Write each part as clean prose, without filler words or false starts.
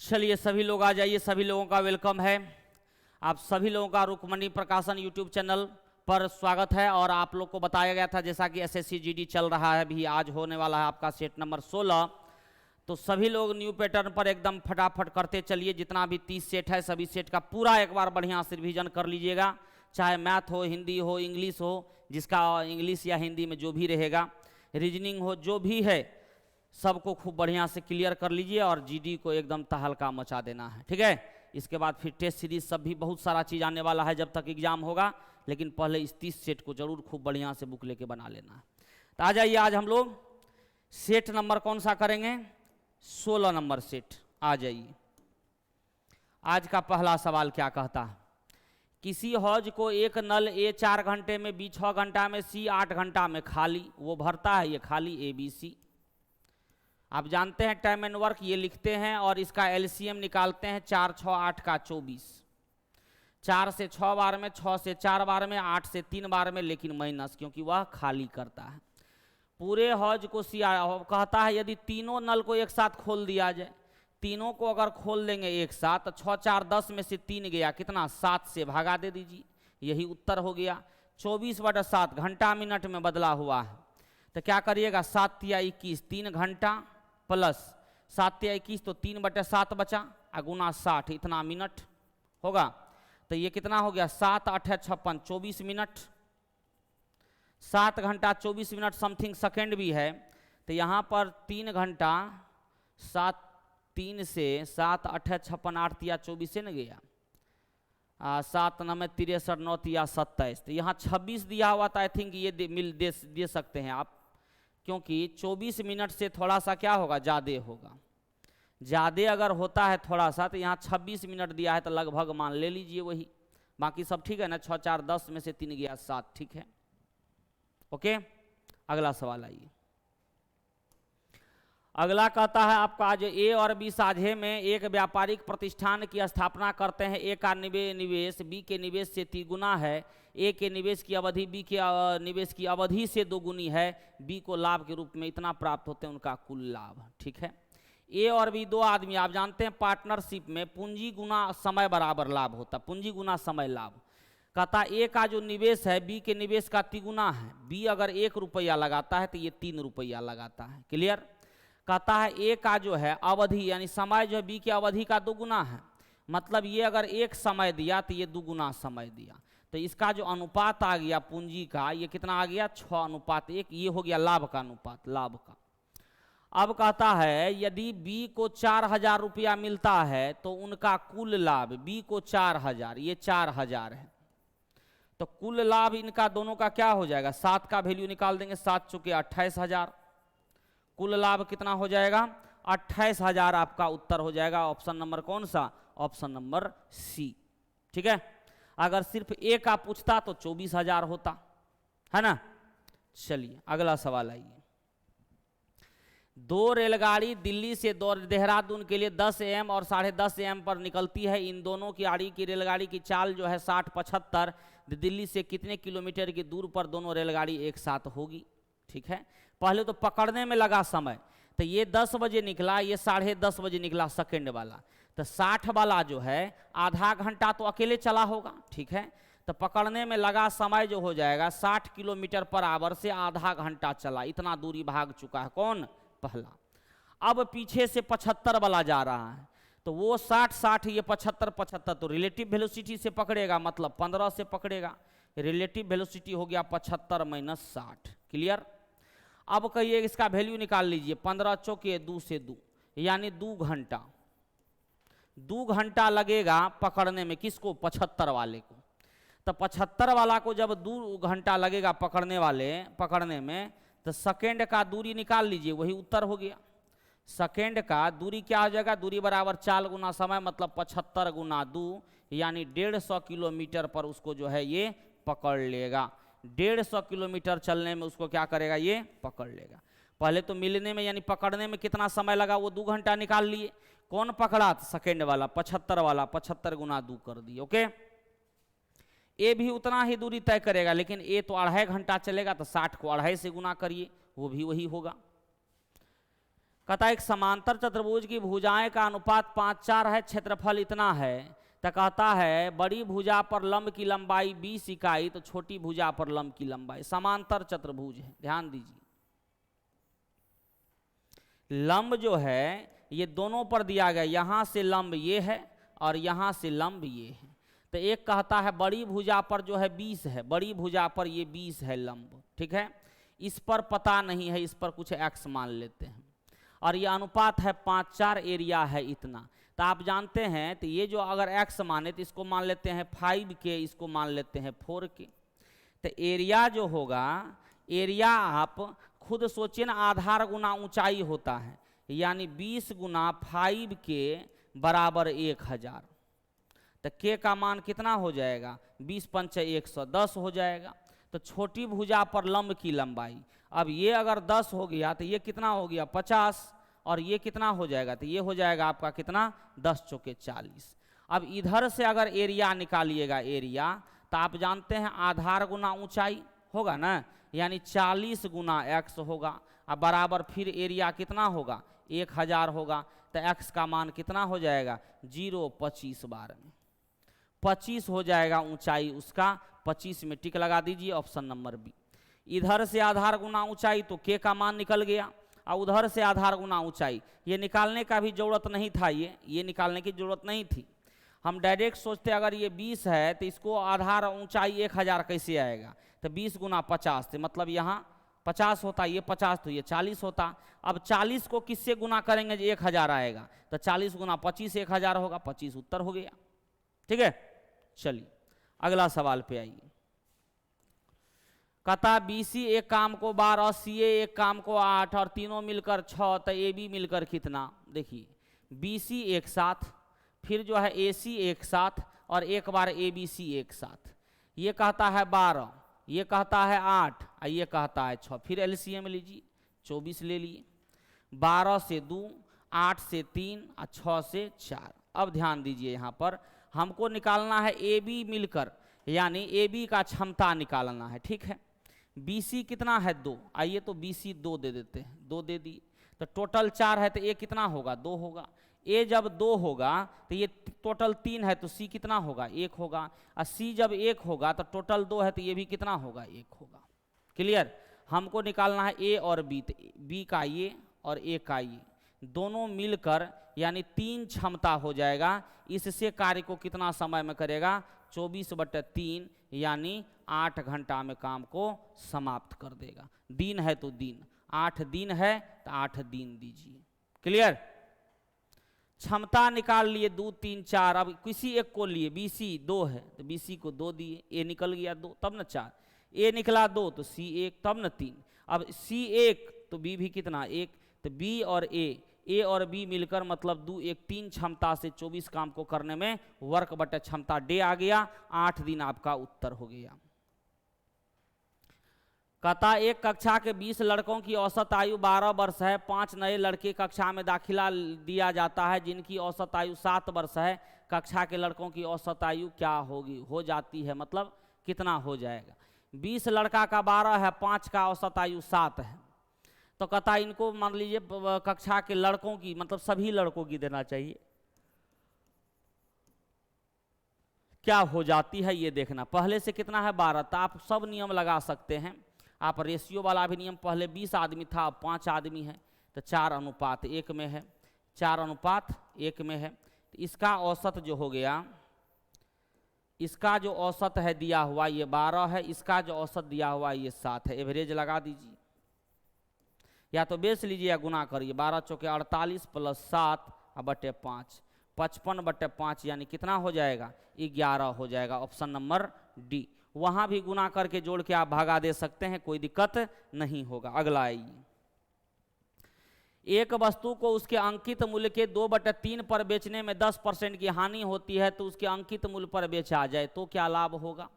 चलिए सभी लोग आ जाइए, सभी लोगों का वेलकम है। आप सभी लोगों का रुक्मणी प्रकाशन यूट्यूब चैनल पर स्वागत है। और आप लोग को बताया गया था जैसा कि एसएससी जीडी चल रहा है, भी आज होने वाला है आपका सेट नंबर 16। तो सभी लोग न्यू पैटर्न पर एकदम फटाफट करते चलिए। जितना भी 30 सेट है सभी सेट का पूरा एक बार बढ़िया से रिवीजन कर लीजिएगा, चाहे मैथ हो, हिंदी हो, इंग्लिश हो, जिसका इंग्लिश या हिंदी में जो भी रहेगा, रीजनिंग हो, जो भी है सबको खूब बढ़िया से क्लियर कर लीजिए और जीडी को एकदम तहलका मचा देना है, ठीक है। इसके बाद फिर टेस्ट सीरीज सब भी बहुत सारा चीज़ आने वाला है जब तक एग्जाम होगा, लेकिन पहले इस 30 सेट को जरूर खूब बढ़िया से बुक लेके बना लेना है। तो आ जाइए, आज हम लोग सेट नंबर कौन सा करेंगे? 16 नंबर सेट। आ जाइए। आज का पहला सवाल क्या कहता है? किसी हौज को एक नल ए 4 घंटे में, बी 6 घंटा में, सी 8 घंटा में खाली, वो भरता है ये खाली ABC। आप जानते हैं टाइम एंड वर्क ये लिखते हैं और इसका एलसीएम निकालते हैं। 4 6 8 का 24, 4 से 6 बार में, 6 से 4 बार में, 8 से 3 बार में, लेकिन माइनस क्योंकि वह खाली करता है। पूरे हौज को कहता है यदि तीनों नल को एक साथ खोल दिया जाए, तीनों को अगर खोल देंगे एक साथ तो 6 4 10 में से 3 गया, कितना? 7 से भागा दे दीजिए, यही उत्तर हो गया। 24/7 घंटा मिनट में बदला हुआ है। तो क्या करिएगा? 7 या 21, 3 घंटा प्लस 7 या 21 तो 3/7 बचा, गुना 60, इतना मिनट होगा। तो ये कितना हो गया? 7 8 56, 24 मिनट। 7 घंटा 24 मिनट समथिंग सेकेंड भी है। तो यहाँ पर 3 घंटा 7 3 से 7 8 56 8 या 24 से न गया, 7 9 63 9 या 27। तो यहाँ 26 दिया हुआ था। आई थिंक ये दे सकते हैं आप, क्योंकि 24 मिनट से थोड़ा सा क्या होगा? ज़्यादा होगा। ज़्यादा अगर होता है थोड़ा सा, तो यहाँ 26 मिनट दिया है तो लगभग मान ले लीजिए वही। बाकी सब ठीक है ना? 6 4 10 में से 3 गया 7, ठीक है। ओके, अगला सवाल आइए। अगला कहता है आपका, जो ए और बी साझे में एक व्यापारिक प्रतिष्ठान की स्थापना करते हैं। ए का निवेश बी के निवेश से 3 गुना है। ए के निवेश की अवधि बी के निवेश की अवधि से 2 गुनी है। बी को लाभ के रूप में इतना प्राप्त होते हैं, उनका कुल लाभ, ठीक है। ए और बी दो आदमी, आप जानते हैं पार्टनरशिप में पूंजी गुना समय बराबर लाभ होता, पूंजी गुना समय लाभ। कहता ए का जो निवेश है बी के निवेश का 3 गुना है। बी अगर 1 रुपया लगाता है तो ये 3 रुपया लगाता है, क्लियर। कहता है ए का जो है अवधि यानी समय जो है बी की अवधि का 2 गुना है। मतलब ये अगर 1 समय दिया तो ये 2 गुना समय दिया। तो इसका जो अनुपात आ गया पूंजी का, ये कितना आ गया? 6:1। ये हो गया लाभ का अनुपात, लाभ का। अब कहता है यदि बी को 4000 रुपया मिलता है तो उनका कुल लाभ, बी को 4000, ये 4000 है, तो कुल लाभ इनका दोनों का क्या हो जाएगा? 7 का वैल्यू निकाल देंगे, 7 चुके 28,000। कुल लाभ कितना हो जाएगा? 28,000 आपका उत्तर हो जाएगा। ऑप्शन नंबर कौन सा? ऑप्शन नंबर सी, ठीक है। अगर सिर्फ ए का पूछता तो 24,000 होता, है ना। चलिए अगला सवाल आइए। 2 रेलगाड़ी दिल्ली से देहरादून के लिए 10 AM और 10:30 AM पर निकलती है। इन दोनों की आड़ी की रेलगाड़ी की चाल जो है 60-75। दिल्ली से कितने किलोमीटर की दूर पर दोनों रेलगाड़ी एक साथ होगी, ठीक है। पहले तो पकड़ने में लगा समय, तो ये 10 बजे निकला, ये 10:30 बजे निकला सेकेंड वाला। तो 60 वाला जो है आधा घंटा तो अकेले चला होगा, ठीक है। तो पकड़ने में लगा समय जो हो जाएगा 60 किलोमीटर पर आवर से आधा घंटा चला, इतना दूरी भाग चुका है कौन? पहला। अब पीछे से 75 वाला जा रहा है, तो वो 60-60, ये 75-75, तो रिलेटिव वेलोसिटी से पकड़ेगा, मतलब 15 से पकड़ेगा। रिलेटिव वेलोसिटी हो गया 75 - 60, क्लियर। अब कहिए इसका वैल्यू निकाल लीजिए। 15 चौके 2 से 2, यानी 2 घंटा। 2 घंटा लगेगा पकड़ने में, किसको? 75 वाले को। तो 75 वाला को जब 2 घंटा लगेगा पकड़ने में, तो सेकेंड का दूरी निकाल लीजिए, वही उत्तर हो गया। सेकेंड का दूरी क्या हो जाएगा? दूरी बराबर 4 गुना समय, मतलब 75 गुना 2, यानी 150 किलोमीटर पर उसको जो है ये पकड़ लेगा। 150 किलोमीटर चलने में उसको क्या करेगा? ये पकड़ लेगा। पहले तो मिलने में यानी पकड़ने में कितना समय लगा, वो 2 घंटा निकाल लिए। कौन पकड़ा? सेकेंड वाला, 75 वाला। 75 गुना 2 कर दिए, ओके। ए भी उतना ही दूरी तय करेगा, लेकिन ए तो 2.5 घंटा चलेगा, तो 60 को 2.5 से गुना करिए, वो भी वही होगा। कहता एक समांतर चतुर्भुज की भुजाएं का अनुपात 5:4 है, क्षेत्रफल इतना है, तो कहता है बड़ी भुजा पर लंब की लंबाई 20 इकाई, तो छोटी भुजा पर लंब की लंबाई। समांतर चतुर्भुज है, ध्यान दीजिए। लंब जो है ये दोनों पर दिया गया, यहां से लंब ये है और यहां से लंब ये है। तो एक कहता है बड़ी भुजा पर जो है 20 है, बड़ी भुजा पर ये 20 है लंब, ठीक है। इस पर पता नहीं है, इस पर कुछ x मान लेते हैं, और ये अनुपात है 5:4, एरिया है इतना। तो आप जानते हैं, तो ये जो अगर x माने तो इसको मान लेते हैं 5K, इसको मान लेते हैं 4K। तो एरिया जो होगा, एरिया आप खुद सोचिए ना, आधार गुना ऊंचाई होता है, यानी 20 गुना 5K बराबर 1000। तो K का मान कितना हो जाएगा, 20 पंचे 110 हो जाएगा। तो छोटी भुजा पर लंब की लंबाई, अब ये अगर 10 हो गया तो ये कितना हो गया 50, और ये कितना हो जाएगा, तो ये हो जाएगा आपका कितना 10 चौके 40। अब इधर से अगर एरिया निकालिएगा, एरिया तो आप जानते हैं आधार गुना ऊंचाई होगा ना, यानी 40 गुना x होगा, अब बराबर फिर एरिया कितना होगा 1000 होगा। तो x का मान कितना हो जाएगा 0.25 बार में 25 हो जाएगा ऊंचाई उसका, 25 में टिक लगा दीजिए, ऑप्शन नंबर बी। इधर से आधार गुना ऊंचाई तो k का मान निकल गया, और उधर से आधार गुना ऊंचाई, ये निकालने का भी जरूरत नहीं था, ये निकालने की जरूरत नहीं थी। हम डायरेक्ट सोचते अगर ये 20 है तो इसको आधार ऊंचाई 1000 कैसे आएगा, तो 20 गुना 50, तो मतलब यहाँ 50 होता, ये 50 तो ये 40 होता। अब 40 को किससे गुना करेंगे जो 1000 आएगा, तो 40 गुना 25 1000 होगा, 25 उत्तर हो गया, ठीक है। चलिए अगला सवाल पे आइए। कहता BC एक काम को 12, CA एक काम को 8 और तीनों मिलकर 6, तो AB मिलकर कितना। देखिए BC एक साथ, फिर जो है AC एक साथ, और एक बार ABC एक साथ। ये कहता है 12, ये कहता है 8 और ये कहता है 6। फिर LCM लीजिए, 24 ले लिए, 12 से 2, 8 से 3 और 6 से 4। अब ध्यान दीजिए, यहाँ पर हमको निकालना है AB मिलकर, यानी AB का क्षमता निकालना है, ठीक है। BC कितना है 2, आइए तो BC 2 दे देते हैं, 2 दे दिए, तो टोटल 4 है, तो A कितना होगा 2 होगा। A जब 2 होगा तो ये टोटल 3 है, तो C कितना होगा 1 होगा, और C जब 1 होगा तो टोटल 2 है, तो ये भी कितना होगा 1 होगा। क्लियर। हमको निकालना है A और B, तो B का ये और A का ये दोनों मिलकर यानी 3 क्षमता हो जाएगा। इससे कार्य को कितना समय में करेगा 24/3, यानी 8 घंटा में काम को समाप्त कर देगा। दिन है तो दिन, 8 दिन है तो 8 दिन दीजिए। क्लियर। क्षमता निकाल लिए 2 3 4। अब किसी एक को लिए, BC 2 है तो BC को 2 दिए, A निकल गया 2, तब न 4, A निकला 2 तो C 1, तब न 3। अब C 1 तो B भी कितना 1, तो B और A और B मिलकर मतलब 2 1 3 क्षमता से 24 काम को करने में वर्क बटे क्षमता डे आ गया। 8 दिन आपका उत्तर हो गया। कहता एक कक्षा के 20 लड़कों की औसत आयु 12 वर्ष है, 5 नए लड़के कक्षा में दाखिला दिया जाता है जिनकी औसत आयु 7 वर्ष है। कक्षा के लड़कों की औसत आयु क्या होगी, हो जाती है, मतलब कितना हो जाएगा। 20 लड़का का 12 है, 5 का औसत आयु 7 है, तो कहता इनको मान लीजिए कक्षा के लड़कों की मतलब सभी लड़कों की देना चाहिए, क्या हो जाती है ये देखना। पहले से कितना है 12, तो आप सब नियम लगा सकते हैं। आप रेशियो वाला भी नियम, पहले 20 आदमी था अब 5 आदमी है, तो 4:1 में है, 4:1 में है। तो इसका औसत जो हो गया, इसका जो औसत है दिया हुआ ये 12 है, इसका जो औसत दिया हुआ ये 7 है। एवरेज लगा दीजिए, या तो बेच लीजिए या गुना करिए। 12 चौके 48 प्लस 7 बटे 5, 55/5 यानी कितना हो जाएगा 11 हो जाएगा। Option number D. वहां भी गुना करके जोड़ के आप भागा दे सकते हैं, कोई दिक्कत नहीं होगा। अगला आइए। एक वस्तु को उसके अंकित मूल्य के 2/3 पर बेचने में 10% की हानि होती है, तो उसके अंकित मूल्य पर बेचा जाए तो क्या लाभ होगा।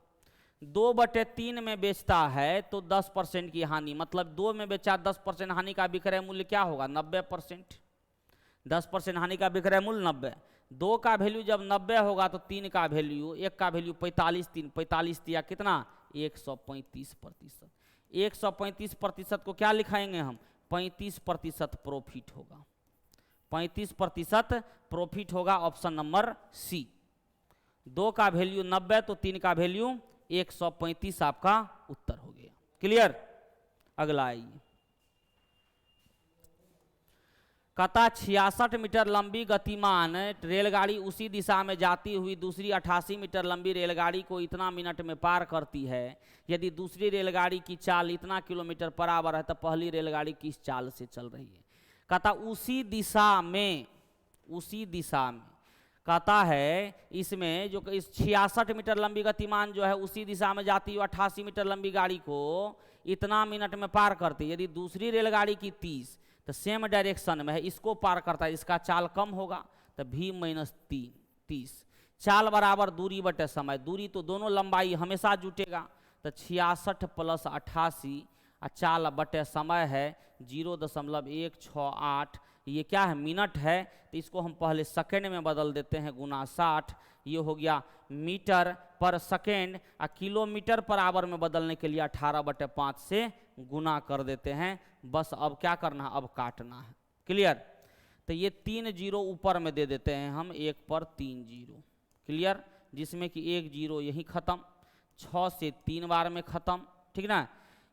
2/3 में बेचता है तो 10% की हानि, मतलब 2 में बेचा 10% हानि का विक्रय मूल्य क्या होगा 90%। 10% हानि का विक्रय मूल्य 90। 2 का वैल्यू जब 90 होगा तो 3 का वैल्यू, 1 का वैल्यू 45, 3 45 दिया कितना 135%। 135% को क्या लिखाएंगे हम 35% प्रॉफिट होगा। 35% प्रॉफिट होगा, ऑप्शन नंबर सी। 2 का वैल्यू 90 तो 3 का वैल्यू 135 आपका उत्तर हो गया। क्लियर? अगला आइए, कहता 66 मीटर लंबी गतिमान रेलगाड़ी उसी दिशा में जाती हुई दूसरी 88 मीटर लंबी रेलगाड़ी को इतना मिनट में पार करती है। यदि दूसरी रेलगाड़ी की चाल इतना किलोमीटर पर आवर है तो पहली रेलगाड़ी किस चाल से चल रही है। कहता उसी दिशा में, उसी दिशा में कहता है इसमें जो इस 66 मीटर लंबी गतिमान जो है उसी दिशा में जाती हुई 88 मीटर लंबी गाड़ी को इतना मिनट में पार करती है। यदि दूसरी रेलगाड़ी की 30 तो सेम डायरेक्शन में है, इसको पार करता है, इसका चाल कम होगा तो v माइनस 30। चाल बराबर दूरी बटे समय, दूरी तो दोनों लंबाई हमेशा जुटेगा तो 66 प्लस 88 और चाल बटे समय है 0.168, ये क्या है मिनट है, तो इसको हम पहले सेकेंड में बदल देते हैं गुना 60, ये हो गया मीटर पर सेकेंड। और किलोमीटर पर आवर में बदलने के लिए 18/5 से गुना कर देते हैं। बस अब क्या करना है, अब काटना है। क्लियर? तो ये 3 जीरो ऊपर में दे देते हैं हम, 1 पर 3 जीरो। क्लियर? जिसमें कि 1 जीरो यही खत्म, 6 से 3 बार में खत्म, ठीक ना।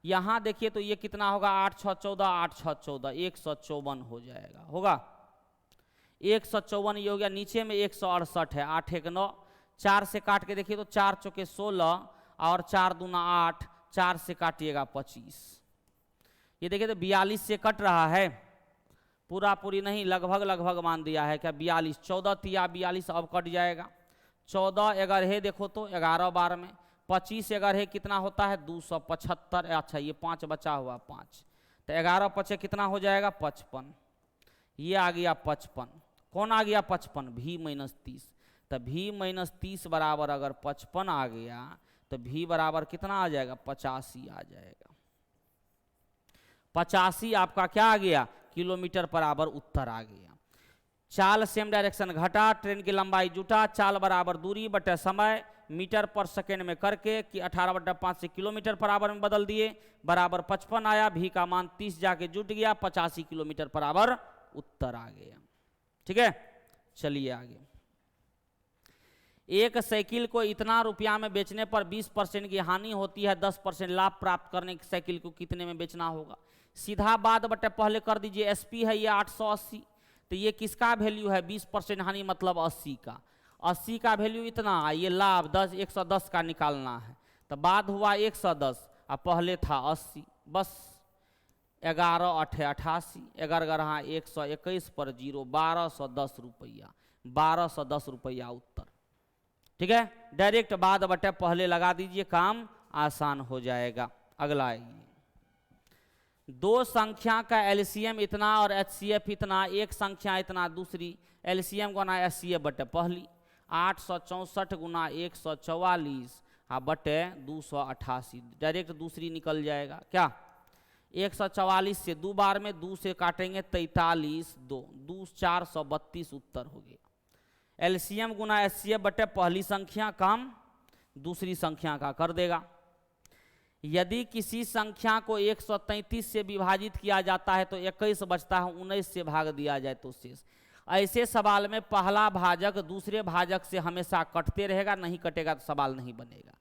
यहाँ देखिए तो ये कितना होगा, 8 6 14, 8 6 14, 154 हो जाएगा, होगा 154, ये हो गया। नीचे में 168 है, 8 1 9, 4 से काट के देखिए तो 4 चौके 16 और 4 दूना 8, 4 से काटिएगा 25। ये देखिए तो 42 से कट रहा है, पूरा पूरी नहीं, लगभग लगभग मान दिया है क्या 42, 14 तिया 42, अब कट जाएगा। 14 11 देखो तो 11 बार में, 25 11 कितना होता है 275। अच्छा ये 5 बचा हुआ 5, तो 11 5 कितना हो जाएगा 55, ये आ गया 55। कौन आ गया 55, v माइनस 30। तो v माइनस 30 बराबर अगर 55 आ गया तो v बराबर कितना आ जाएगा 85 आ जाएगा। 85 आपका क्या आ गया, किलोमीटर पर आवर उत्तर आ गया। चाल सेम डायरेक्शन घटा, ट्रेन की लंबाई जुटा, चाल बराबर दूरी बटे समय मीटर पर सेकेंड में करके कि 18/5 से किलोमीटर पर आवर में बदल दिए, बराबर 55 आया, भी का मान 30 जाके जुट गया, 85 किलोमीटर पर आवर उत्तर आ गया। ठीक है, चलिए आगे। एक साइकिल को इतना रुपया में बेचने पर 20% की हानि होती है, 10% लाभ प्राप्त करने की साइकिल को कितने में बेचना होगा। सीधा बात बटे पहले कर दीजिए, एसपी है ये 880, तो ये किसका वैल्यू है 20% हानि मतलब 80 का, 80 का वैल्यू इतना, ये लाभ 110 का निकालना है, तो बाद हुआ 110 और पहले था 80, बस 11 8 88, 11 121 पर 0, 1210 रुपया, 1210 रुपया उत्तर। ठीक है, डायरेक्ट बाद बटे पहले लगा दीजिए, काम आसान हो जाएगा। अगला आइए, दो संख्या का एलसीएम इतना और एचसीएफ इतना, एक संख्या इतना दूसरी, एलसीएम गुना एचसीएफ बटे पहली, 864 गुना 144 बटे 288, डायरेक्ट दूसरी निकल जाएगा। क्या 144 से 2 बार में 2 से काटेंगे 43, 2 432 उत्तर हो गया। एलसीएम गुना एचसीएफ बटे पहली संख्या काम दूसरी संख्या का कर देगा। यदि किसी संख्या को 133 से विभाजित किया जाता है तो 21 बचता है, 19 से भाग दिया जाए तो शेष। ऐसे सवाल में पहला भाजक दूसरे भाजक से हमेशा कटते रहेगा, नहीं कटेगा तो सवाल नहीं बनेगा।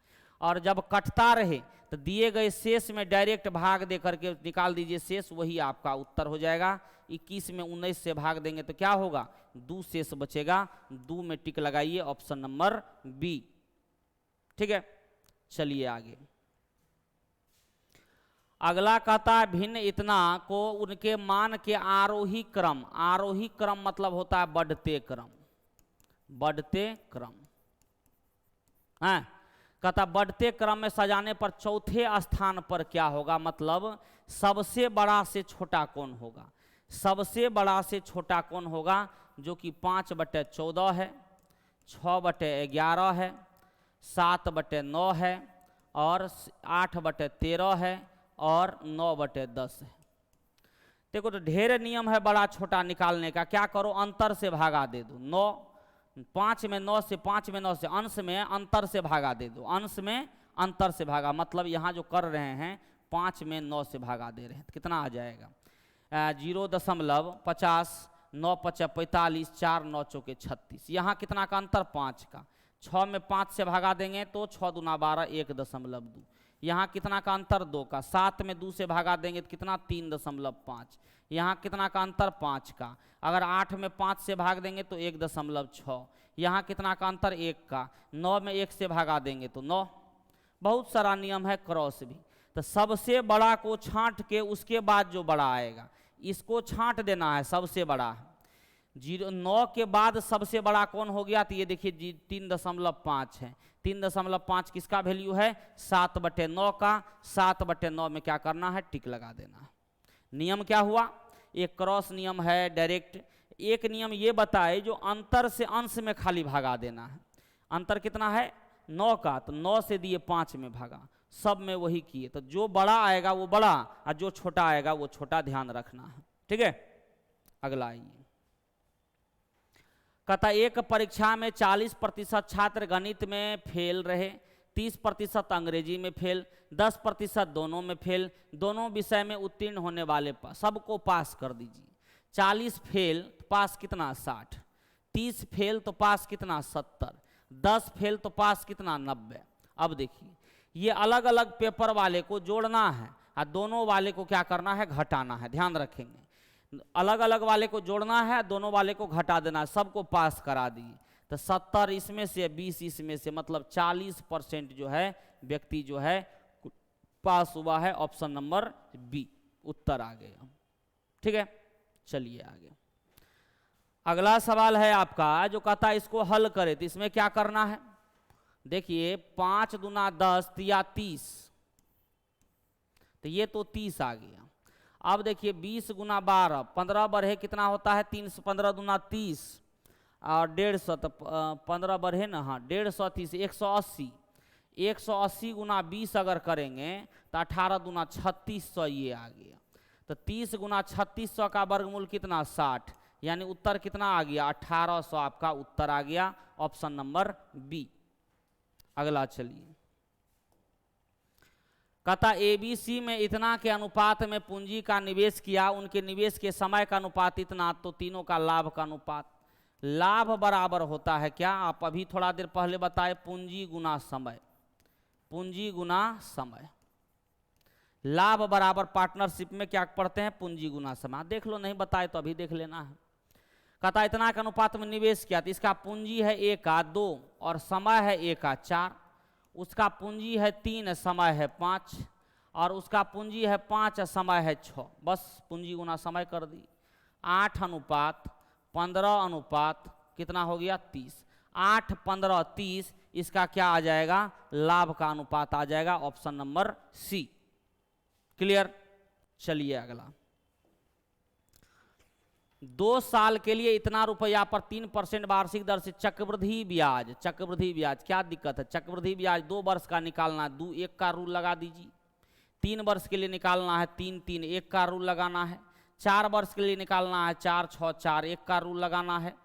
और जब कटता रहे तो दिए गए शेष में डायरेक्ट भाग दे करके निकाल दीजिए शेष, वही आपका उत्तर हो जाएगा। 21 में 19 से भाग देंगे तो क्या होगा, 2 शेष बचेगा, 2 में टिक लगाइए, ऑप्शन नंबर बी। ठीक है, चलिए आगे। अगला कहता है भिन्न इतना को उनके मान के आरोही क्रम, आरोही क्रम मतलब होता है बढ़ते क्रम, बढ़ते क्रम है। कहता बढ़ते क्रम में सजाने पर चौथे स्थान पर क्या होगा, मतलब सबसे बड़ा से छोटा कौन होगा, सबसे बड़ा से छोटा कौन होगा, जो कि 5/14 है, 6/11 है, 7/9 है और 8/13 है और 9/10 है। देखो तो ढेर नियम है बड़ा छोटा निकालने का, क्या करो अंतर से भागा दे दो, 9 5 में 9 से 5 में 9 से अंश में अंतर से भागा दे दो, अंश में अंतर से भागा, मतलब यहाँ जो कर रहे हैं 5 में 9 से भागा दे रहे हैं तो कितना आ जाएगा 0.50 9 पचे 45, 4 9 चौके 36। यहाँ कितना का अंतर? 5 का। 6 में 5 से भागा देंगे तो 6 दूना 12, 1.2। यहाँ कितना का अंतर? 2 का। 7 में 2 से भागा देंगे तो कितना? 3.5। यहाँ कितना का अंतर? 5 का। अगर 8 में 5 से भाग देंगे तो 1.6। यहाँ कितना का अंतर? 1 का। 9 में 1 से भागा देंगे तो 9। बहुत सारा नियम है, क्रॉस भी। तो सबसे बड़ा को छांट के उसके बाद जो बड़ा आएगा इसको छांट देना है, सबसे बड़ा है। 9 के बाद सबसे बड़ा कौन हो गया? तो ये देखिए 3.5 है। 3.5 किसका वैल्यू है? 7/9 का। 7/9 में क्या करना है? टिक लगा देना है। नियम क्या हुआ? एक क्रॉस नियम है डायरेक्ट। एक नियम ये बताए जो अंतर से अंश में खाली भागा देना है। अंतर कितना है? 9 का, तो 9 से दिए 5 में भागा, सब में वही किए। तो जो बड़ा आएगा वो बड़ा और जो छोटा आएगा वो छोटा, ध्यान रखना है। ठीक है, अगला आइए। कहता एक परीक्षा में 40% छात्र गणित में फेल रहे, 30% अंग्रेजी में फेल, 10% दोनों में फेल, दोनों विषय में उत्तीर्ण होने वाले सबको पास कर दीजिए। 40 फेल तो पास कितना? 60। 30 फेल तो पास कितना? 70। 10 फेल तो पास कितना? 90। अब देखिए ये अलग अलग पेपर वाले को जोड़ना है और दोनों वाले को क्या करना है? घटाना है। ध्यान रखेंगे, अलग अलग वाले को जोड़ना है, दोनों वाले को घटा देना है, सबको पास करा दिए। तो 70 इसमें से, 20 इसमें से, मतलब 40% जो है व्यक्ति जो है पास हुआ है। ऑप्शन नंबर बी उत्तर आ गया। ठीक है, चलिए आगे। अगला सवाल है आपका जो कहता है इसको हल करे। तो इसमें क्या करना है? देखिए 5 दूना 10 या 30, तो ये तो 30 आ गया। अब देखिए 20 गुना 12, 15 बढ़े कितना होता है? 300। 15 दूना 30 और 150, तो 15 बढ़े ना, हाँ 150 30 180। 180 गुना 20 अगर करेंगे तो 18 दूना 3600 ये आ गया। तो 30 गुना 3600 का वर्गमूल कितना? 60। यानी उत्तर कितना आ गया? 1800 आपका उत्तर आ गया। Option number B. अगला चलिए। कहता एबीसी में इतना के अनुपात में पूंजी का निवेश किया, उनके निवेश के समय का अनुपात इतना, तो तीनों का लाभ का अनुपात। लाभ बराबर होता है क्या? आप अभी थोड़ा देर पहले बताए, पूंजी गुना समय। पूंजी गुना समय। लाभ बराबर पार्टनरशिप में क्या पढ़ते हैं? पूंजी गुना समय। देख लो, नहीं बताए तो अभी देख लेना है। कहता इतना के अनुपात में निवेश किया, तो इसका पूंजी है 1/2 और समय है 1/4। उसका पूंजी है 3, समय है 5, और उसका पूंजी है 5, समय है 6। बस पूंजी गुना समय कर दी। 8:15 कितना हो गया? 30। 8, 15, 30, इसका क्या आ जाएगा? लाभ का अनुपात आ जाएगा। Option number C. क्लियर? चलिए अगला। 2 साल के लिए इतना रुपया पर 3% वार्षिक दर से चक्रवृद्धि ब्याज। चक्रवृद्धि ब्याज क्या दिक्कत है? चक्रवृद्धि ब्याज 2 वर्ष का निकालना है, 2 1 का रूल लगा दीजिए। 3 वर्ष के लिए निकालना है, 3 3 1 का रूल लगाना है। 4 वर्ष के लिए निकालना है, 4 6 4 1 का रूल लगाना है।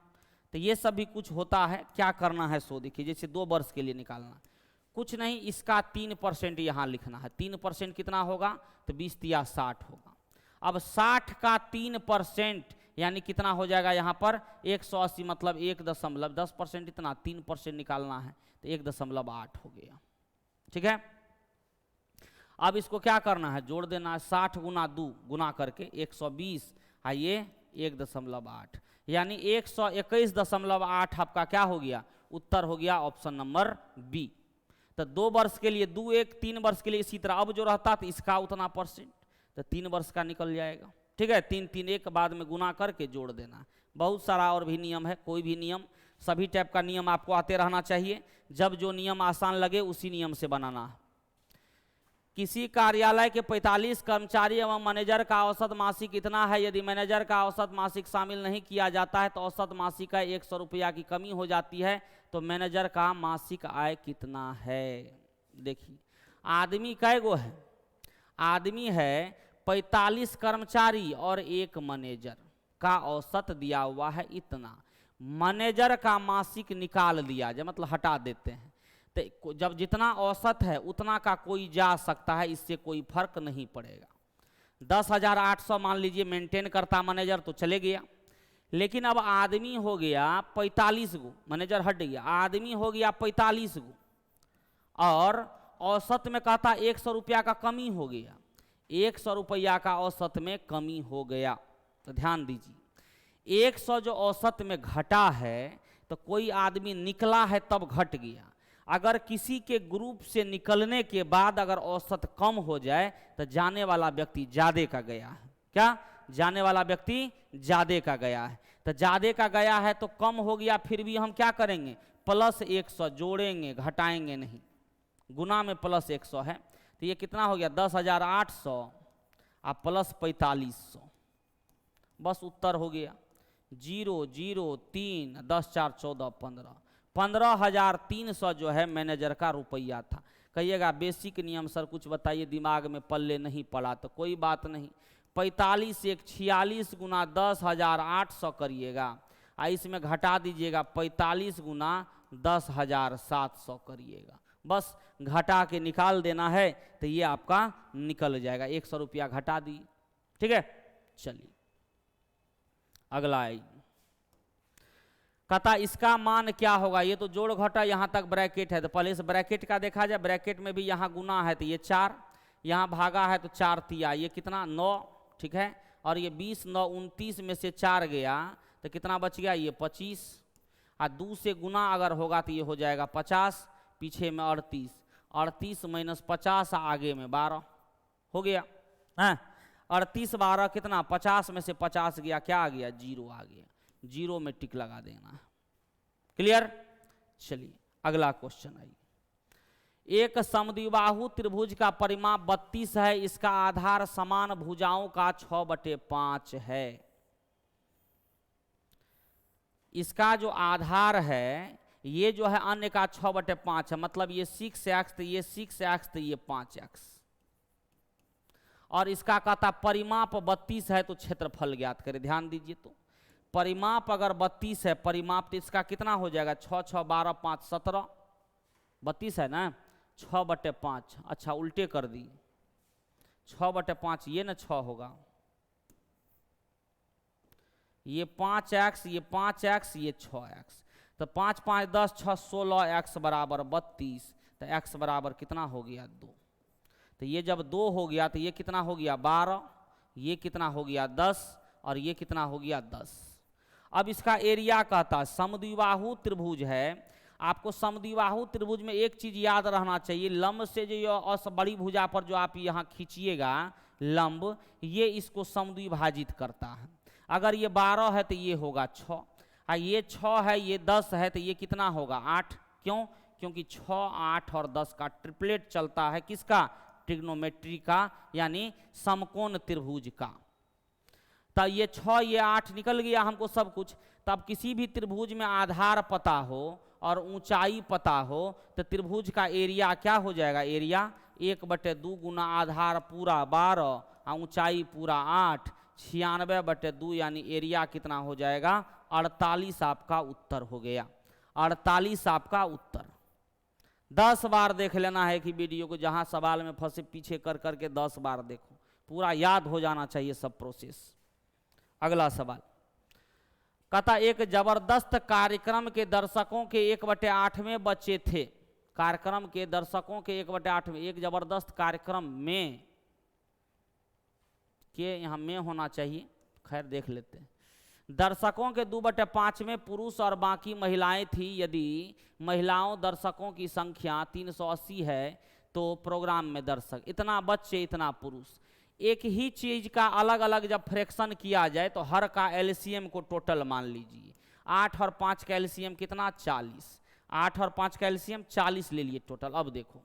तो ये सब भी कुछ होता है, क्या करना है सो देखिए। जैसे 2 वर्ष के लिए निकालना, कुछ नहीं, इसका 3% यहाँ लिखना है। 3% कितना होगा? तो 20 या 60 होगा। अब 60 का 3% यानी कितना हो जाएगा यहाँ पर? 180, मतलब 1.10%। इतना 3% निकालना है तो 1.8 हो गया। ठीक है, अब इसको क्या करना है? जोड़ देना है। 60 गुना 2 गुना करके 120, आइए 1.8, यानी 121.8 आपका क्या हो गया? उत्तर हो गया। Option number B. तो 2 वर्ष के लिए 2 1, 3 वर्ष के लिए इसी तरह। अब जो रहता तो इसका उतना %, तो 3 वर्ष का निकल जाएगा। ठीक है, 3 3 1 बाद में गुना करके जोड़ देना। बहुत सारा और भी नियम है, कोई भी नियम, सभी टाइप का नियम आपको आते रहना चाहिए। जब जो नियम आसान लगे उसी नियम से बनाना है। किसी कार्यालय के 45 कर्मचारी एवं मैनेजर का औसत मासिक इतना है, यदि मैनेजर का औसत मासिक शामिल नहीं किया जाता है तो औसत मासिक का 100 रुपया की कमी हो जाती है, तो मैनेजर का मासिक आय कितना है? देखिए आदमी कै गो है? आदमी है 45 कर्मचारी और 1 मैनेजर का औसत दिया हुआ है इतना। मैनेजर का मासिक निकाल दिया जाए, मतलब हटा देते हैं। तो जब जितना औसत है उतना का कोई जा सकता है, इससे कोई फर्क नहीं पड़ेगा। 10,800 मान लीजिए मेंटेन करता मैनेजर तो चले गया, लेकिन अब आदमी हो गया 45 गो, मैनेजर हट गया, आदमी हो गया 45 गो, और औसत में कहता 100 रुपया का कमी हो गया, 100 रुपया का औसत में कमी हो गया। तो ध्यान दीजिए, 100 जो औसत में घटा है तो कोई आदमी निकला है तब घट गया। अगर किसी के ग्रुप से निकलने के बाद अगर औसत कम हो जाए तो जाने वाला व्यक्ति ज्यादा का गया है। क्या? जाने वाला व्यक्ति ज्यादा का गया है। तो ज्यादा का गया है तो कम हो गया, फिर भी हम क्या करेंगे? प्लस 100 जोड़ेंगे, घटाएंगे नहीं। गुना में प्लस 100 है तो ये कितना हो गया? 10,800 और प्लस 4500, बस उत्तर हो गया। 0 0 3 10 4 14 15, 15,300 जो है मैनेजर का रुपया था। कहिएगा बेसिक नियम सर कुछ बताइए, दिमाग में पल्ले नहीं पड़ा। तो कोई बात नहीं, 45 एक 46 गुना 10,800 करिएगा, और इसमें घटा दीजिएगा 45 गुना 10,700 करिएगा, बस घटा के निकाल देना है तो ये आपका निकल जाएगा। 100 रुपया घटा दी, ठीक है। चलिए अगला है, कहता इसका मान क्या होगा? ये तो जोड़ घटा, यहां तक ब्रैकेट है तो पहले इस ब्रैकेट का देखा जाए। ब्रैकेट में भी यहां गुना है तो ये 4, यहां भागा है तो 4 तिया, ये कितना? 9, ठीक है। और ये 20 9 29 में से 4 गया तो कितना बच गया? ये 25, और 2 से गुना अगर होगा तो ये हो जाएगा 50, पीछे में 38, 38 माइनस 50, आगे में 12 हो गया है। 38 12 कितना? 50 में से 50 गया, क्या आ गया? 0 आ गया। 0 में टिक लगा देना है। क्लियर? चलिए अगला क्वेश्चन आइए। एक समद्विबाहु त्रिभुज का परिमाप 32 है, इसका आधार समान भुजाओं का 6/5 है। इसका जो आधार है ये जो है अन्य का 6/5 है, मतलब ये 6x तो ये 6x तो ये 5x, और इसका कहता परिमाप 32 है तो क्षेत्रफल ज्ञात करें। ध्यान दीजिए, तो परिमाप अगर 32 है, परिमाप तो इसका कितना हो जाएगा? 6 6 12 5 17, 32 है ना, 6/5। अच्छा उल्टे कर दी, 6/5 ये ना 6 होगा, ये 5x, ये 5x, ये 6x, तो 5 5 10 6 16x बराबर 32, तो x बराबर कितना हो गया? 2। तो ये जब 2 हो गया तो ये कितना हो गया? 12, ये कितना हो गया? 10, और ये कितना हो गया? 10। अब इसका एरिया कहता समद्विबाहु त्रिभुज है। आपको समद्विबाहु त्रिभुज में एक चीज याद रहना चाहिए, लंब से जो बड़ी भुजा पर जो आप यहाँ खींचिएगा लंब, ये इसको समद्विभाजित करता है। अगर ये 12 है तो ये होगा 6, और ये 6 है, ये 10 है तो ये कितना होगा? 8। क्यों? क्योंकि 6 8 और 10 का ट्रिपलेट चलता है, किसका? ट्रिग्नोमेट्री का, यानी समकोण त्रिभुज का। तो ये 6 ये 8 निकल गया हमको सब कुछ। तब किसी भी त्रिभुज में आधार पता हो और ऊंचाई पता हो तो त्रिभुज का एरिया क्या हो जाएगा? एरिया 1/2 गुना आधार पूरा 12 और ऊंचाई पूरा 8, 96/2, यानी एरिया कितना हो जाएगा? 48 आपका उत्तर हो गया। 48 आपका उत्तर। 10 बार देख लेना है कि वीडियो को, जहां सवाल में फंसे पीछे कर करके 10 बार देखो, पूरा याद हो जाना चाहिए सब प्रोसेस। अगला सवाल कहता एक जबरदस्त कार्यक्रम के दर्शकों के 1/8वें बच्चे थे। कार्यक्रम के दर्शकों के 1/8वें, एक जबरदस्त कार्यक्रम में के यहाँ में होना चाहिए, खैर देख लेते हैं। दर्शकों के 2/5 में पुरुष और बाकी महिलाएं थी। यदि महिलाओं दर्शकों की संख्या 380 है तो प्रोग्राम में दर्शक इतना बच्चे इतना पुरुष। एक ही चीज का अलग अलग जब फ्रैक्शन किया जाए तो हर का एलसीएम को टोटल मान लीजिए। 8 और 5 का एलसीएम कितना? 40। 8 और 5 का एलसीएम 40 ले लिए टोटल। अब देखो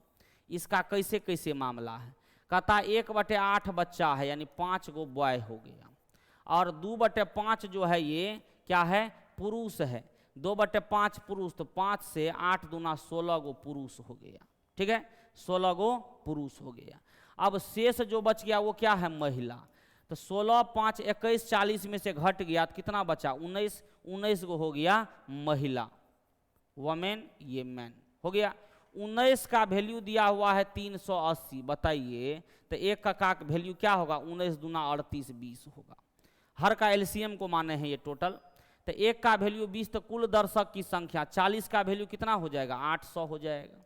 इसका कैसे कैसे मामला है। कहता 1/8 बच्चा है, यानी 5 गो बॉय हो गया, और 2/5 जो है ये क्या है? पुरुष है। 2/5 पुरुष, तो 5 से 8 दूना 16 गो पुरुष हो गया, ठीक है, 16 गो पुरुष हो गया। अब शेष जो बच गया वो क्या है? महिला। तो 16 5 21 40 में से घट गया तो कितना बचा? 19 गो हो गया महिला, वमेन, ये मैन हो गया। 19 का वैल्यू दिया हुआ है 380, बताइए तो एक का वैल्यू क्या होगा? 19 दूना 38 20 होगा। हर का एलसीएम को माने हैं ये टोटल। तो 1 का वैल्यू 20, तो कुल दर्शक की संख्या 40 का वैल्यू कितना हो जाएगा, 800 हो जाएगा।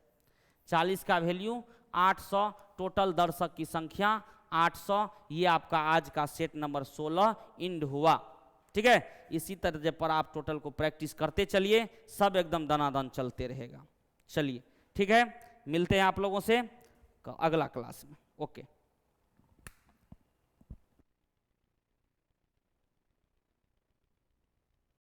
40 का वैल्यू 800, टोटल दर्शक की संख्या 800। ये आपका आज का सेट नंबर 16 इंड हुआ। ठीक है, इसी तरह पर आप टोटल को प्रैक्टिस करते चलिए, सब एकदम दनादन चलते रहेगा। चलिए ठीक है, मिलते हैं आप लोगों से अगला क्लास में। ओके।